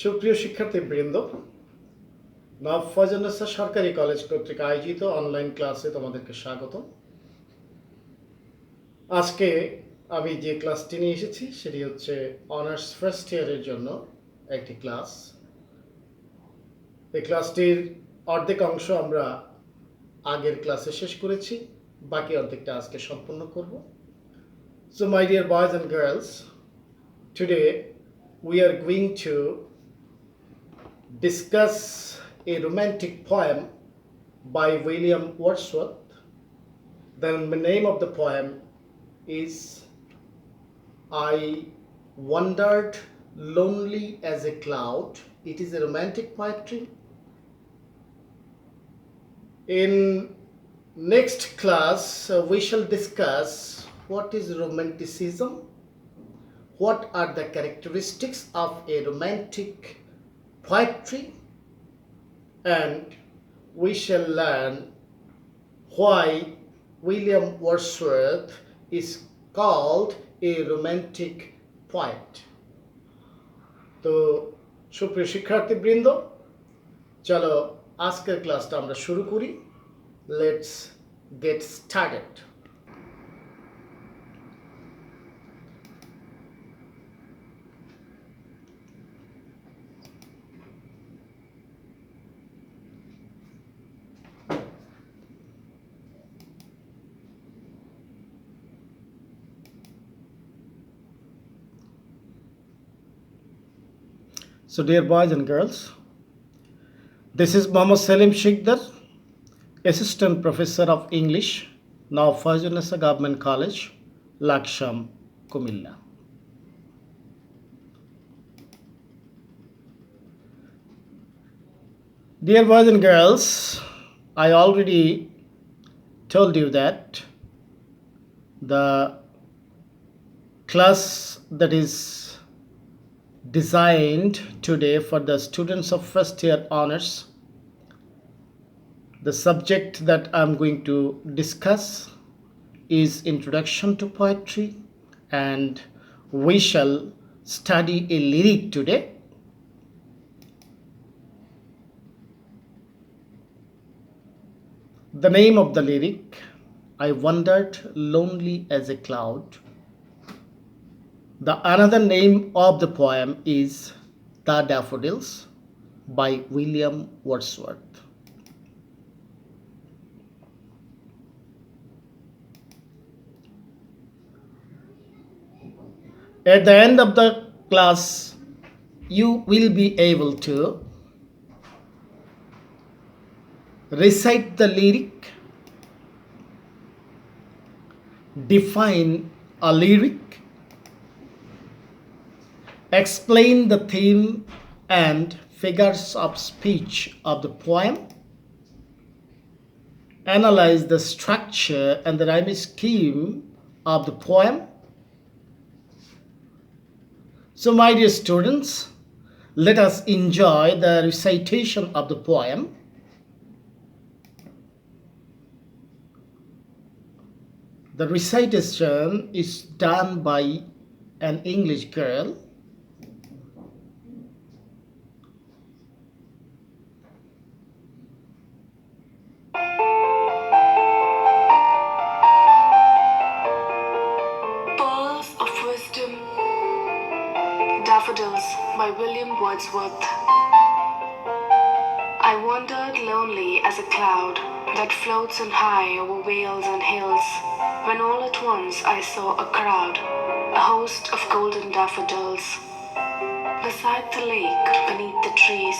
সুপ্রিয় শিক্ষার্থীবৃন্দ, নওয়াব ফয়জুন্নেসা সরকারি কলেজ কর্তৃক আয়োজিত অনলাইন ক্লাসে তোমাদেরকে স্বাগত। আজকে আমি যে ক্লাসটি নিয়ে এসেছি সেটি হচ্ছে অনার্স ফার্স্ট ইয়ারের জন্য একটি ক্লাস। এই ক্লাসটির অর্ধেক অংশ আমরা আগের ক্লাসে শেষ করেছি, বাকি অর্ধেকটা আজকে সম্পূর্ণ করব। So my dear boys and girls, today we are going to discuss a romantic poem by William Wordsworth. The name of the poem is I Wandered Lonely as a Cloud. It is a romantic poetry. In next class, we shall discuss what is romanticism, what are the characteristics of a romantic poetry, and we shall learn why William Wordsworth is called a romantic poet. তো সুপ্রিয় শিক্ষার্থীবৃন্দ, চলো আজকের ক্লাসটা আমরা শুরু করি। Let's get started. So dear boys and girls, this is Md.Salim Sikder, Assistant Professor of English, now Faijunnesa Government College, Laksam, Cumilla. Dear boys and girls, I already told you that the class that is designed today for the students of first year honors, the subject that I'm going to discuss is Introduction to Poetry, and we shall study a lyric today. The name of the lyric, I Wandered Lonely as a Cloud. The another name of the poem is The Daffodils by William Wordsworth. At the end of the class, you will be able to recite the lyric, define a lyric, explain the theme and figures of speech of the poem, analyze the structure and the rhyme scheme of the poem. So my dear students, let us enjoy the recitation of the poem. The recitation is done by an English girl. Pearls of Wisdom, Daffodils by William Wordsworth. I wandered lonely as a cloud that floats on high over vales and hills, when all at once I saw a crowd, a host of golden daffodils, beside the lake, beneath the trees,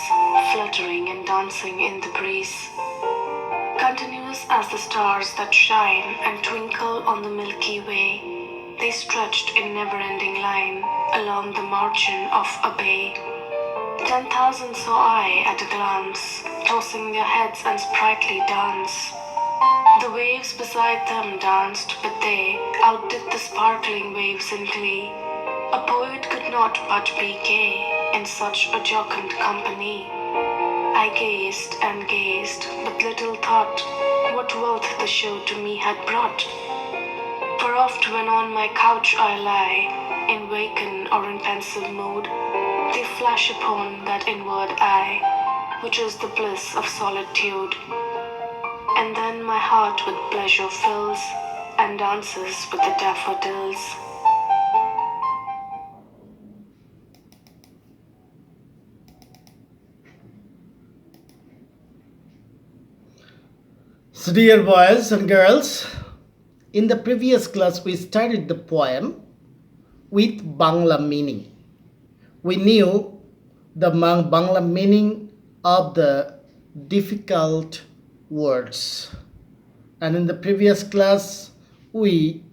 fluttering and dancing in the breeze. Continuous as the stars that shine and twinkle on the Milky Way, they stretched in never-ending line along the margin of a bay. 10,000 saw I at a glance, tossing their heads and sprightly dance. The waves beside them danced, but they outdid the sparkling waves in glee. A poet could not but be gay in such a jocund company. I gazed and gazed, but little thought what wealth the show to me had brought. For oft when on my couch I lie, in waken or in pensive mood, they flash upon that inward eye, which is the bliss of solitude. And then my heart with pleasure fills and dances with the daffodils. So dear boys and girls, in the previous class we studied the poem with Bangla meaning. We knew the Bangla meaning of the difficult words. And in the previous class we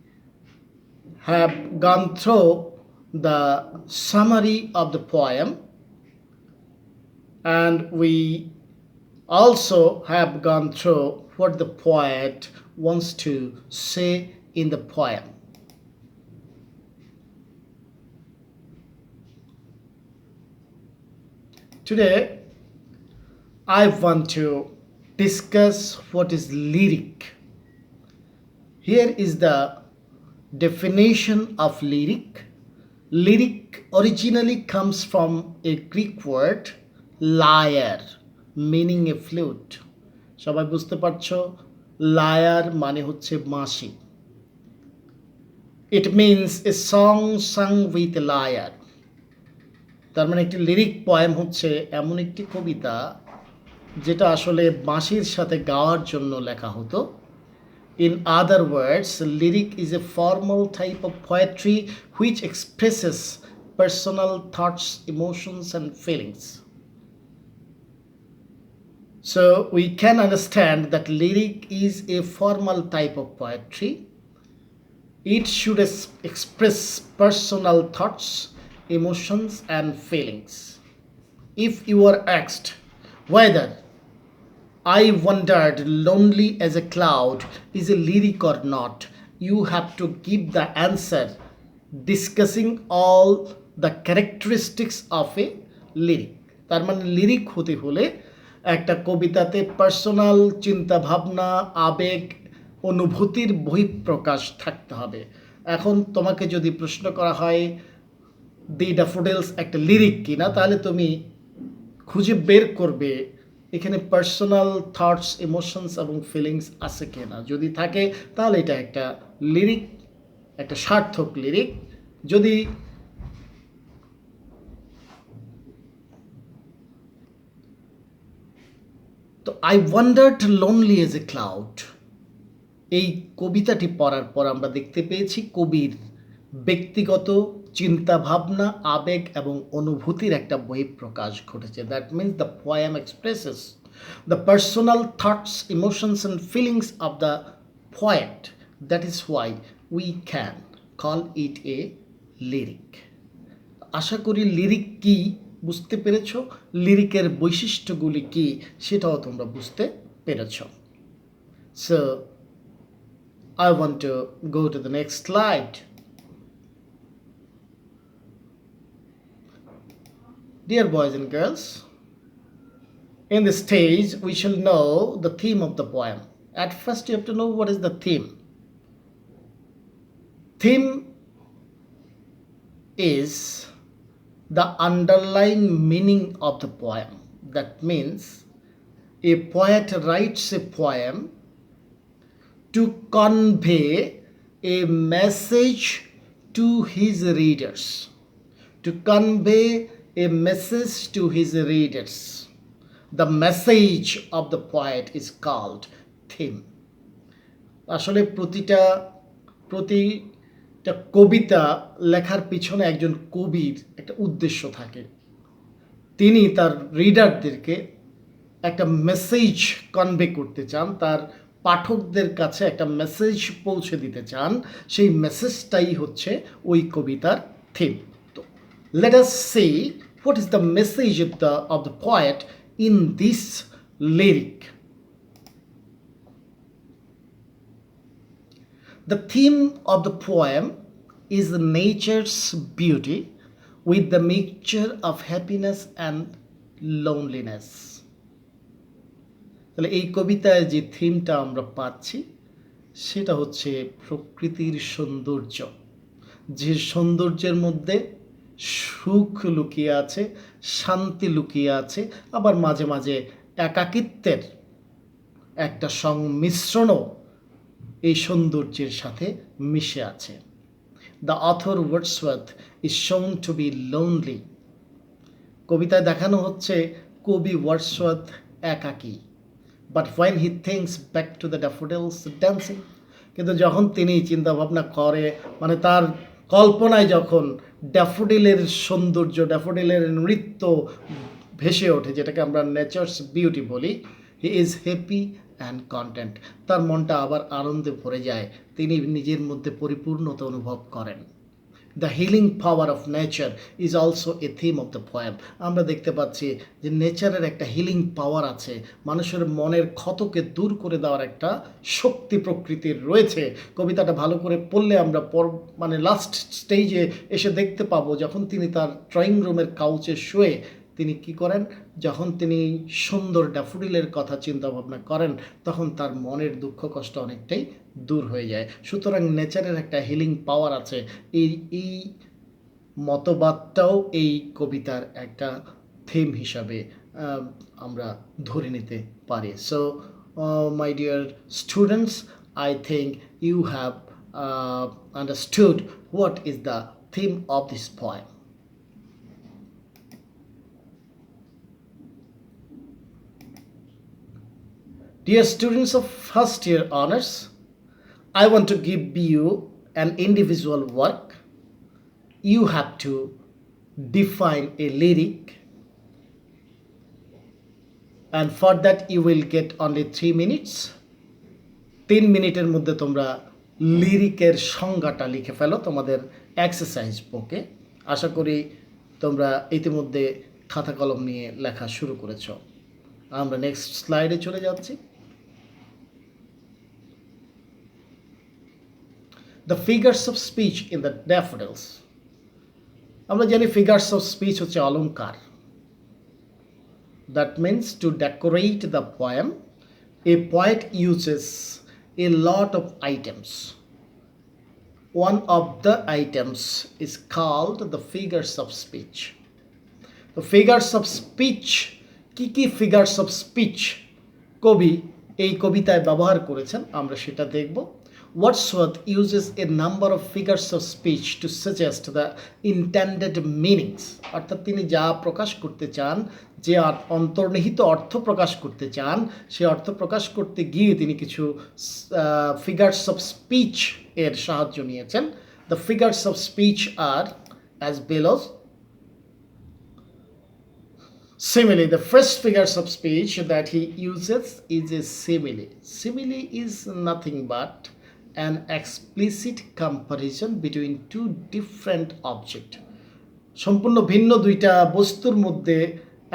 have gone through the summary of the poem, and we also have gone through what the poet wants to say in the poem. Today, I want to discuss what is lyric. Here is the definition of lyric. Lyric originally comes from a Greek word, lyre, meaning a flute. সবাই বুঝতে পারছো, liar মানে হচ্ছে বাঁশি। It means a song sung with a lyre. তার মানে একটি lyric poem হচ্ছে এমন একটি কবিতা যেটা আসলে বাঁশির সাথে গাওয়ার জন্য লেখা হতো। In other words, lyric is a formal type of poetry which expresses personal thoughts, emotions, and feelings. So we can understand that lyric is a formal type of poetry. It should express personal thoughts, emotions, and feelings. If you are asked whether I wandered lonely as a cloud is a lyric or not, you have to give the answer discussing all the characteristics of a lyric. তার মানে lyric হতে হলে একটা কবিতাতে personal চিন্তা ভাবনা, আবেগ, অনুভূতির বহিঃপ্রকাশ থাকতে হবে। এখন তোমাকে যদি প্রশ্ন করা হয় দি ড্যাফোডিলস একটা লিরিক কিনা, তাহলে তুমি খুঁজে বের করবে এখানে পার্সোনাল থটস, ইমোশনস এবং ফিলিংস আছে কিনা। যদি থাকে তাহলে এটা একটা লিরিক, একটা সার্থক লিরিক। যদি তো I wandered lonely as a cloud, এই কবিতাটি পড়ার পর আমরা দেখতে পেয়েছি কবির ব্যক্তিগত চিন্তা ভাবনা, আবেগ এবং অনুভূতির একটা বহিঃপ্রকাশ ঘটেছে। That means the poem expresses the personal thoughts, emotions and feelings of the poet. That is why we can call it a lyric. আশা করি লিরিক কি বুঝতে পেরেছ, লিরিকের বৈশিষ্ট্যগুলি কি সেটাও তোমরা বুঝতে পেরেছ। So I want to go to the next slide. Dear boys and girls, in this stage we shall know the theme of the poem. At first you have to know what is the theme. Theme is the underlying meaning of the poem. That means a poet writes a poem to convey a message to his readers. To convey a message to his readers. The message of the poet is called theme. আসলে প্রতিটা কবিতা লেখার পিছনে একজন কবির একটা উদ্দেশ্য থাকে। তিনি তার রিডারদেরকে একটা মেসেজ কনভে করতে চান, তার পাঠকদের কাছে একটা মেসেজ পৌঁছে দিতে চান। সেই মেসেজটাই হচ্ছে ওই কবিতার থিম। তো let us see what is the message of the poet in this lyric. The theme of the poem is nature's beauty with the mixture of happiness and loneliness. তাহলে এই কবিতায় যে থিমটা আমরা পাচ্ছি সেটা হচ্ছে প্রকৃতির সৌন্দর্য, যে সৌন্দর্যের মধ্যে সুখ লুকিয়ে আছে, শান্তি লুকিয়ে আছে, আবার মাঝে মাঝে একাকিত্বের একটা সংমিশ্রণও এই সৌন্দর্যের সাথে মিশে আছে। The author Wordsworth is shown to be lonely. কবিতায় দেখানো হচ্ছে কবি ওয়ার্ডসওয়ার্থ একাকী। But when he thinks back to the daffodils dancing, কিন্তু যখন তিনি চিন্তাভাবনা করে, মানে তার কল্পনায় যখন ড্যাফোডিলের সৌন্দর্য, ড্যাফোডিলের নৃত্য ভেসে ওঠে, যেটাকে আমরা নেচার্স বিউটি বলি, he is happy and content. তার মনটা আবার আনন্দে ভরে যায়, তিনি নিজের মধ্যে পরিপূর্ণতা অনুভব করেন। The healing power of nature is also a theme of the poem. আমরা দেখতে পাচ্ছি যে নেচারের একটা হিলিং পাওয়ার আছে, মানুষের মনের ক্ষতকে দূর করে দেওয়ার একটা শক্তি প্রকৃতির রয়েছে। কবিতাটা ভালো করে পড়লে আমরা মানে লাস্ট স্টেজে এসে দেখতে পাবো, যখন তিনি তার ড্রয়িং রুমের কাউচে শুয়ে তিনি কি করেন, যখন তিনি সুন্দর ড্যাফোডিলের কথা চিন্তা ভাবনা করেন, তখন তার মনের দুঃখ কষ্ট অনেকটাই দূর হয়ে যায়। সুতরাং নেচারের একটা হিলিং পাওয়ার আছে, এই মতবাদটাও এই কবিতার একটা থিম হিসাবে আমরা ধরে নিতে পারি। So my dear students, I think you have understood what is the theme of this poem. Dear students of first year honors, I want to give you an individual work. You have to define a lyric, and for that you will get only 3 minutes. 3 মিনিটের মধ্যে তোমরা লিরিকের সংজ্ঞাটা লিখে ফেলো তোমাদের exercise বুকে। আশা করি তোমরা ইতিমধ্যে খাতা কলম নিয়ে লেখা শুরু করেছো। আমরা নেক্সট স্লাইডে চলে যাচ্ছি। The figures of speech in the daffodils. আমরা জানি figures of speech হচ্ছে অলংকার। That means to decorate the poem, a poet uses a lot of items. One of the items is called the figures of speech. The figures of speech, কি figures of speech কবি এই কবিতায় ব্যবহার করেছেন আমরা সেটা দেখব। Wordsworth uses a number of figures of speech to suggest the intended meanings. অর্থাৎ তিনি যা প্রকাশ করতে চান, যে অন্তর্নিহিত অর্থ প্রকাশ করতে চান, সে অর্থ প্রকাশ করতে গিয়ে তিনি কিছু figures of speech এর সাহায্য নিয়েছেন। The figures of speech are as below. Simile, the first figures of speech that he uses is a simile. Simile is nothing but an explicit comparison between two different objects. সম্পূর্ণ ভিন্ন দুইটা বস্তুর মধ্যে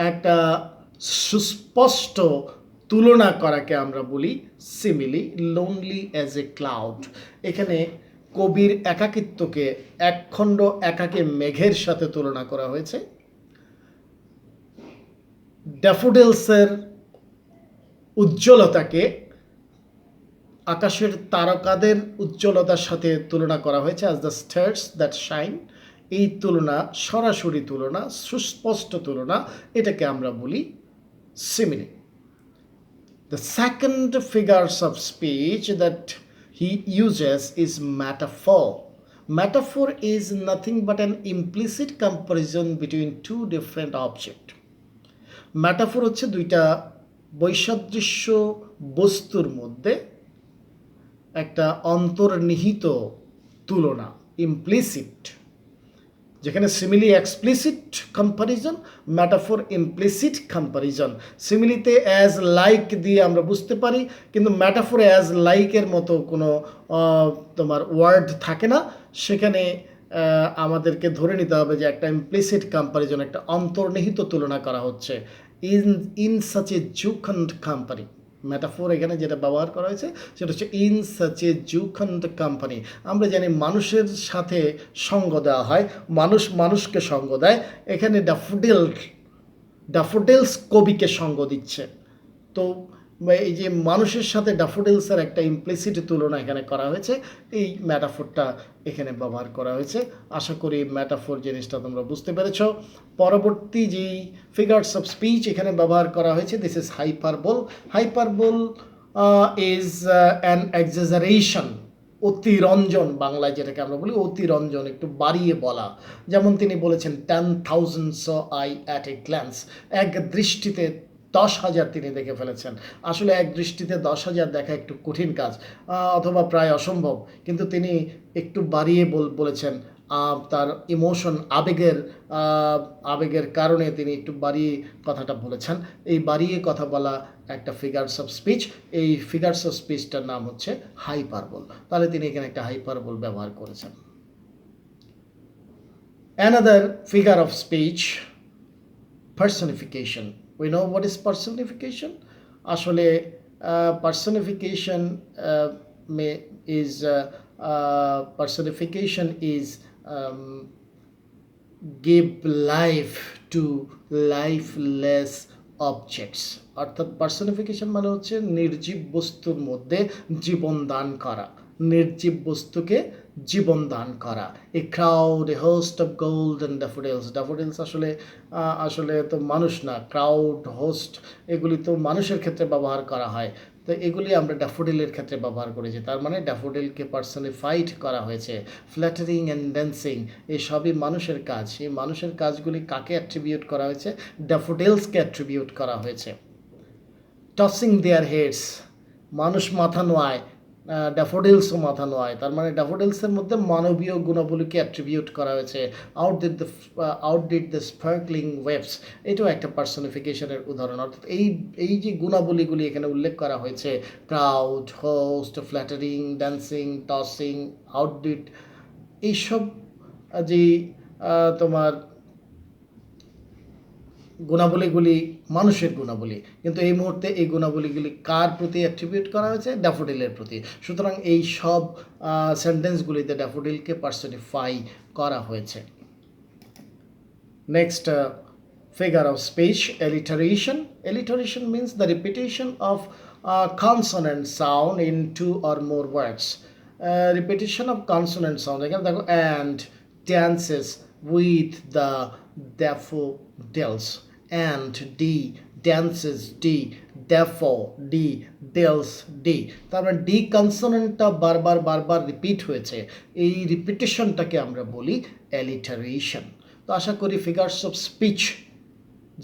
একটা সুস্পষ্ট তুলনা করাকে আমরা বলি simile. Lonely as a cloud, এখানে কবির একাকিত্বকে একখণ্ড একাকী মেঘের সাথে তুলনা করা হয়েছে। ড্যাফোডিলসের উজ্জ্বলতাকে আকাশের তারকাদের উজ্জ্বলতার সাথে তুলনা করা হয়েছে, as the stars that shine. এই তুলনা সরাসরি তুলনা, সুস্পষ্ট তুলনা, এটাকে আমরা বলি simile. The second figures of speech that he uses is metaphor. Metaphor is nothing but an implicit comparison between two different objects. Metaphor হচ্ছে দুইটা বৈসাদৃশ্য বস্তুর মধ্যে একটা অন্তর্নিহিত তুলনা, ইমপ্লিসিট। যেখানে simile explicit comparison, metaphor implicit comparison. সিমিলিতে অ্যাজ লাইক দিয়ে আমরা বুঝতে পারি, কিন্তু ম্যাটাফোরে অ্যাজ লাইকের মতো কোনো তোমার ওয়ার্ড থাকে না। সেখানে আমাদেরকে ধরে নিতে হবে যে একটা ইমপ্লিসিট কম্পারিজন, একটা অন্তর্নিহিত তুলনা করা হচ্ছে। In such a jocund company, metaphor এখানে যেটা ব্যবহার করা হয়েছে সেটা হচ্ছে in such a jocund company. আমরা জানি মানুষের সাথে সঙ্গ দেওয়া হয়, মানুষ মানুষকে সঙ্গ দেয়। এখানে ড্যাফোডিলস কবিকে সঙ্গ দিচ্ছে। তো এই যে মানুষের সাথে ড্যাফোডিলসের একটা ইমপ্লিসিট তুলনা এখানে করা হয়েছে, এই ম্যাটাফোরটা এখানে ব্যবহার করা হয়েছে। আশা করি ম্যাটাফোর জিনিসটা তোমরা বুঝতে পেরেছ। পরবর্তী যেই ফিগার্স অফ স্পিচ এখানে ব্যবহার করা হয়েছে, this is hyperbole. Hyperbole is an exaggeration, অতিরঞ্জন, বাংলায় যেটাকে আমরা বলি অতিরঞ্জন, একটু বাড়িয়ে বলা। যেমন তিনি বলেছেন 10,000 saw I at a glance, এক দৃষ্টিতে 10,000 তিনি দেখে ফেলেছেন। আসলে এক দৃষ্টিতে 10,000 দেখা একটু কঠিন কাজ, অথবা প্রায় অসম্ভব, কিন্তু তিনি একটু বাড়িয়ে বলেছেন। তার ইমোশন, আবেগের কারণে তিনি একটু বাড়িয়ে কথাটা বলেছেন। এই বাড়িয়ে কথা বলা একটা ফিগার্স অফ স্পিচ। এই ফিগার্স অফ স্পিচটার নাম হচ্ছে হাইপারবোল। তাহলে তিনি এখানে একটা হাইপারবোল ব্যবহার করেছেন। Another figure of speech, personification. We know what is personification. আসলে personification is give life to lifeless objects. অর্থাৎ পার্সনিফিকেশন মানে হচ্ছে নির্জীব বস্তুর মধ্যে জীবন দান করা, নির্জীব বস্তুকে জীবন দান করা। A crowd, A host of golden daffodils. Daffodils আসলে তো মানুষ না, ক্রাউড, হোস্ট এগুলি তো মানুষের ক্ষেত্রে ব্যবহার করা হয়, তো এগুলি আমরা ড্যাফোডিলের ক্ষেত্রে ব্যবহার করেছি। তার মানে ড্যাফোডিলকে পার্সনিফাইড করা হয়েছে। ফ্ল্যাটারিং অ্যান্ড ড্যান্সিং, এই সবই মানুষের কাজ। এই মানুষের কাজগুলি কাকে অ্যাট্রিবিউট করা হয়েছে? ড্যাফোডিলসকে অ্যাট্রিবিউট করা হয়েছে। টসিং দেয়ার হেডস, মানুষ মাথা নোয়ায়, ড্যাফোডিলসও মাথা নোয়ায়। তার মানে ড্যাফোডিলসের মধ্যে মানবীয় গুণাবলীকে অ্যাট্রিবিউট করা হয়েছে। আউটডিড দ্য স্পার্কলিং ওয়েভস, এটাও একটা পার্সনিফিকেশনের উদাহরণ। অর্থাৎ এই যে গুণাবলীগুলি এখানে উল্লেখ করা হয়েছে, proud, host, flattering, dancing, tossing, outdid, এইসব যে তোমার গুণাবলীগুলি মানুষের গুণাবলী, কিন্তু এই মুহূর্তে এই গুণাবলীগুলি কার প্রতি অ্যাট্রিবিউট করা হয়েছে? ড্যাফোডিলের প্রতি। সুতরাং এই সব সেন্টেন্সগুলিতে ড্যাফোডিলকে পার্সনিফাই করা হয়েছে। Next figure of speech, alliteration. Alliteration means the repetition of consonant sound in two or more words. Repetition of consonant sound, এখানে দেখো and dances with the daffodils, and d dances d, therefore d, deals d। তার মানে D কনসোনেন্টটা বারবার repeat হয়েছে, এই রিপিটেশনটাকে আমরা বলি alliteration. তো আশা করি ফিগার্স অফ স্পিচ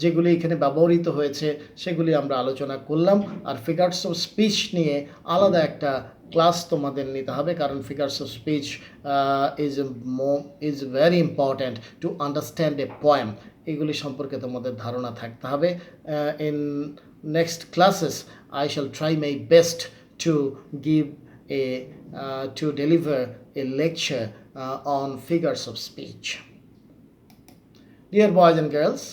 যেগুলি এখানে ব্যবহৃত হয়েছে সেগুলি আমরা আলোচনা করলাম। আর ফিগার্স অফ স্পিচ নিয়ে আলাদা একটা ক্লাস তোমাদের নিতে হবে, কারণ figures of speech is very important to understand a poem. এগুলি সম্পর্কে তোমাদের ধারণা থাকতে হবে। In next classes I shall try my best to deliver a lecture on figures of speech. Dear boys and girls,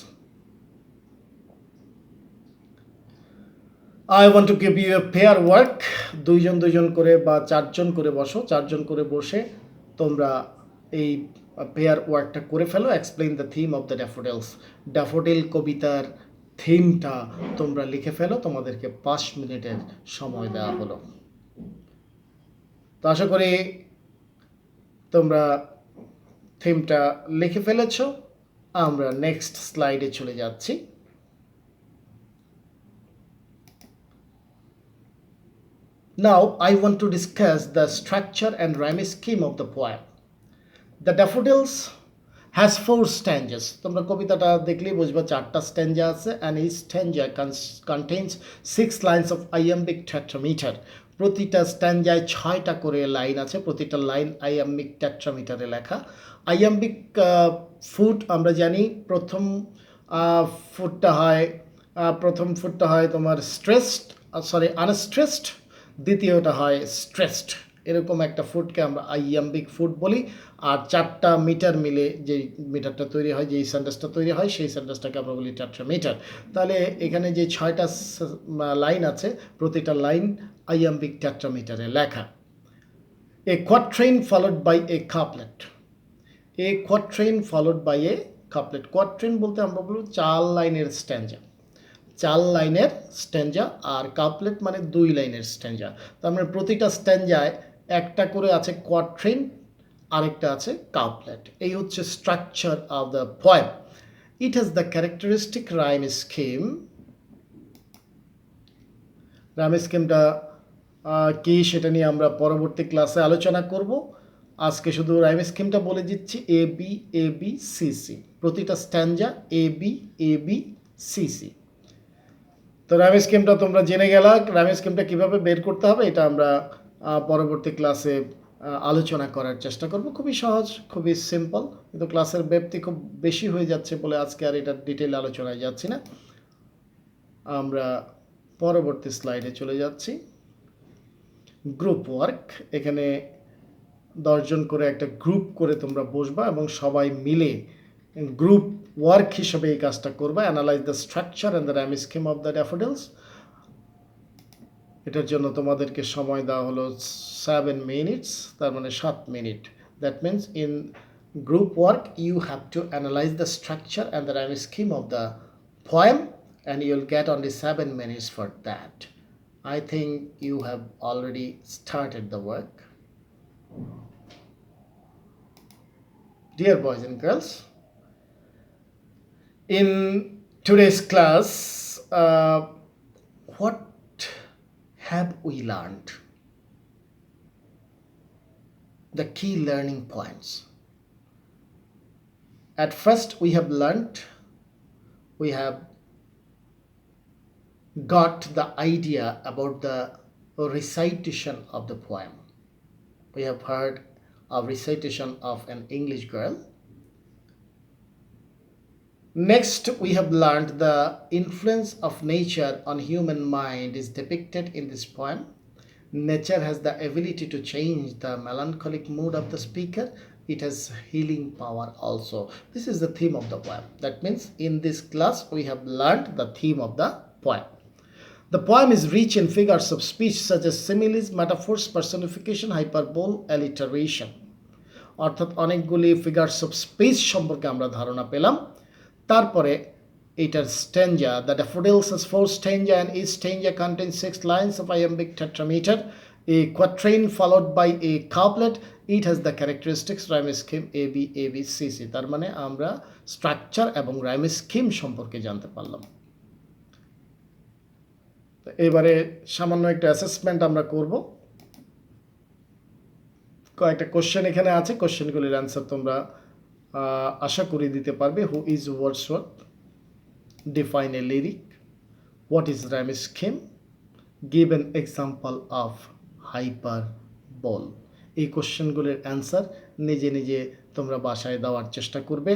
I want to give you a pair work. দুইজন করে বা চারজন করে বসো, চারজন করে বসে তোমরা এই পেয়ার ওয়ার্কটা করে ফেলো। Explain the theme of the daffodils. Daffodil কবিতার থিমটা তোমরা লিখে ফেলো। তোমাদেরকে 5 মিনিটের সময় দেওয়া হলো। তো আশা করি তোমরা থিমটা লিখে ফেলেছ। আমরা নেক্সট স্লাইডে চলে যাচ্ছি। Now I want to discuss the structure and rhyme scheme of the poem. The Daffodils has 4 stanzas. তোমরা কবিতাটা দেখলেই বুঝবে 4টা স্ট্যাঞ্জা আছে, and each stanza contains 6 lines of iambic tetrameter. প্রতিটা স্ট্যাঞ্জায় 6টা করে লাইন আছে, প্রতিটা লাইন আইয়াম্বিক টেট্রামিটারে লেখা। আইয়াম্বিক ফুট আমরা জানি, প্রথম ফুটটা হয় তোমার আনস্ট্রেসড, দ্বিতীয়টা হয় স্ট্রেসড। এরকম একটা ফুটকে আমরা আইয়াম্বিক ফুট বলি। আর 4টা মিটার মিলে যে মিটারটা তৈরি হয়, যেই সেন্টেন্সটা তৈরি হয়, সেই সেন্টেন্সটাকে আমরা বলি টেট্রামিটার। তাহলে এখানে যে 6টা লাইন আছে, প্রতিটা লাইন আইয়াম্বিক টেট্রামিটারে লেখা। A quatrain followed by a couplet. A quatrain followed by a couplet. Quatrain বলতে আমরা বলব 4 লাইনের স্ট্যাঞ্জা। 4 লাইনের স্ট্যাঞ্জা, আর কাপলেট মানে 2 লাইনের স্ট্যাঞ্জা। তার মানে প্রতিটা স্ট্যাঞ্জায় একটা করে আছে কোয়াট্রেন, আরেকটা আছে কাপলেট। এই হচ্ছে structure of the poem. It has the characteristic rhyme scheme. Rhyme স্কিমটা কি সেটা নিয়ে আমরা পরবর্তী ক্লাসে আলোচনা করব। আজকে শুধু রাইম স্কিমটা বলে দিচ্ছি, A B A B C C, প্রতিটা স্ট্যাঞ্জা এ বি সি সি। তো রাইম স্কিমটা তোমরা জেনে গেলা। রাইম স্কিমটা কীভাবে বের করতে হবে এটা আমরা পরবর্তী ক্লাসে আলোচনা করার চেষ্টা করব। খুবই সহজ, খুবই সিম্পল, কিন্তু ক্লাসের ব্যাপ্তি খুব বেশি হয়ে যাচ্ছে বলে আজকে আর এটার ডিটেল আলোচনায় যাচ্ছি না। আমরা পরবর্তী স্লাইডে চলে যাচ্ছি। গ্রুপ ওয়ার্ক, এখানে 10 জন করে একটা গ্রুপ করে তোমরা বসবা এবং সবাই মিলে গ্রুপ ওয়ার্ক হিসেবে এই কাজটা করবা। Analyse the structure and the rhyme scheme of the daffodils. এটার জন্য তোমাদেরকে সময় দেওয়া হলো 7 মিনিটস, তার মানে 7 minute. That means in group work you have to analyse the structure and the rhyme scheme of the poem, and you'll get only 7 minutes for that. I think you have already started the work. Dear boys and girls, in today's class, what have we learned? The key learning points. At first, we have got the idea about the recitation of the poem. We have heard a recitation of an English girl. Next, we have learned the influence of nature on human mind is depicted in this poem. Nature has the ability to change the melancholic mood of the speaker. It has healing power also. This is the theme of the poem. That means in this class we have learned the theme of the poem. The poem is rich in figures of speech such as similes, metaphors, personification, hyperbole, alliteration. অর্থাৎ অনেকগুলি figures of speech সম্পর্কে আমরা ধারণা পেলাম। তারপরে এটার স্ট্যাঞ্জা, the daffodils has 4 stanza and each stanza contains 6 lines of iambic tetrameter, a quatrain followed by a couplet. It has the characteristics rhyme scheme A B C C. তার মানে আমরা structure এবং রাইম স্কিম সম্পর্কে জানতে পারলাম। এবারে সামান্য একটা অ্যাসেসমেন্ট আমরা করব। কয়েকটা কোশ্চেন এখানে আছে, কোশ্চেনগুলির অ্যান্সার তোমরা আশা করি দিতে পারবে। Who is Wordsworth? Define a lyric. What is rhyme scheme? Give an example of hyperbole. এই কোশ্চেনগুলির অ্যান্সার নিজে নিজে তোমরা বাসায় দেওয়ার চেষ্টা করবে।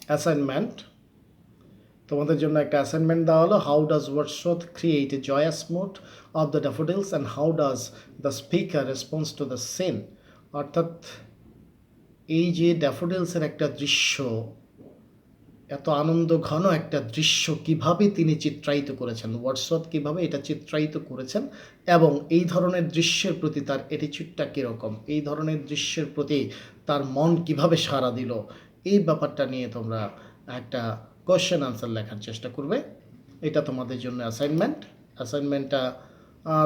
অ্যাসাইনমেন্ট, তোমাদের জন্য একটা অ্যাসাইনমেন্ট দেওয়া হলো। How does Wordsworth create a joyous mood of the daffodils and how does the speaker response to the scene. অর্থাৎ এই যে ড্যাফোডিলসের একটা দৃশ্য, এত আনন্দ ঘন একটা দৃশ্য কিভাবে তিনি চিত্রায়িত করেছেন, ওয়ার্ডসওয়ার্থ কিভাবে এটা চিত্রায়িত করেছেন এবং এই ধরনের দৃশ্যের প্রতি তার অ্যাটিচিউডটা কীরকম, এই ধরনের দৃশ্যের প্রতি তার মন কিভাবে সাড়া দিল, এই ব্যাপারটা নিয়ে তোমরা একটা কোশ্চেন আনসার লেখার চেষ্টা করবে। এটা তোমাদের জন্য অ্যাসাইনমেন্টটা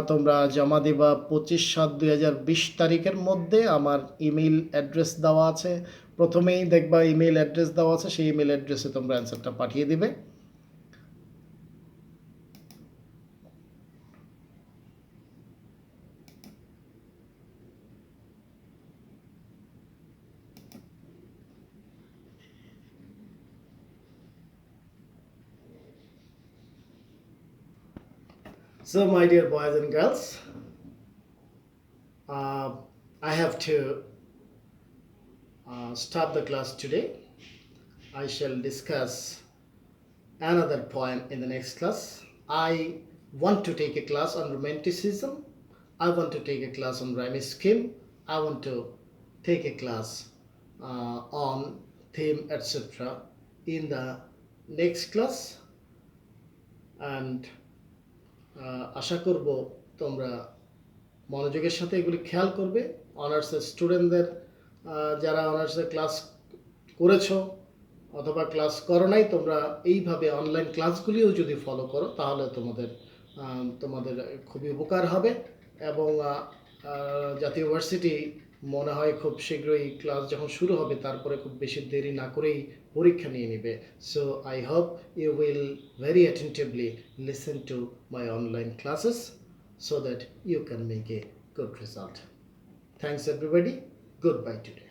তোমরা জমা দেবা 25/7/2020 তারিখের মধ্যে। আমার ইমেইল অ্যাড্রেস দেওয়া আছে, প্রথমেই দেখবা ইমেইল অ্যাড্রেস দেওয়া আছে, সেই ইমেইল অ্যাড্রেসে তোমরা অ্যান্সারটা পাঠিয়ে দিবে। So, my dear boys and girls, I have to stop the class today. I shall discuss another poem in the next class. I want to take a class on romanticism. I want to take a class on rhyme scheme. I want to take a class on theme, etc. in the next class. And আশা করব তোমরা মনোযোগের সাথে এগুলি খেয়াল করবে। অনার্সের স্টুডেন্টদের যারা অনার্সে ক্লাস করেছো অথবা ক্লাস করো নাই, তোমরা এইভাবে অনলাইন ক্লাসগুলিও যদি ফলো করো তাহলে তোমাদের খুবই উপকার হবে। এবং জাতীয় ভার্সিটি মনে হয় খুব শীঘ্রই ক্লাস যখন শুরু হবে তারপরে খুব বেশি দেরি না করেই পরীক্ষা নিয়ে নেবে। So I hope you will very attentively listen to my online classes so that you can make a good result. Thanks everybody. Goodbye today.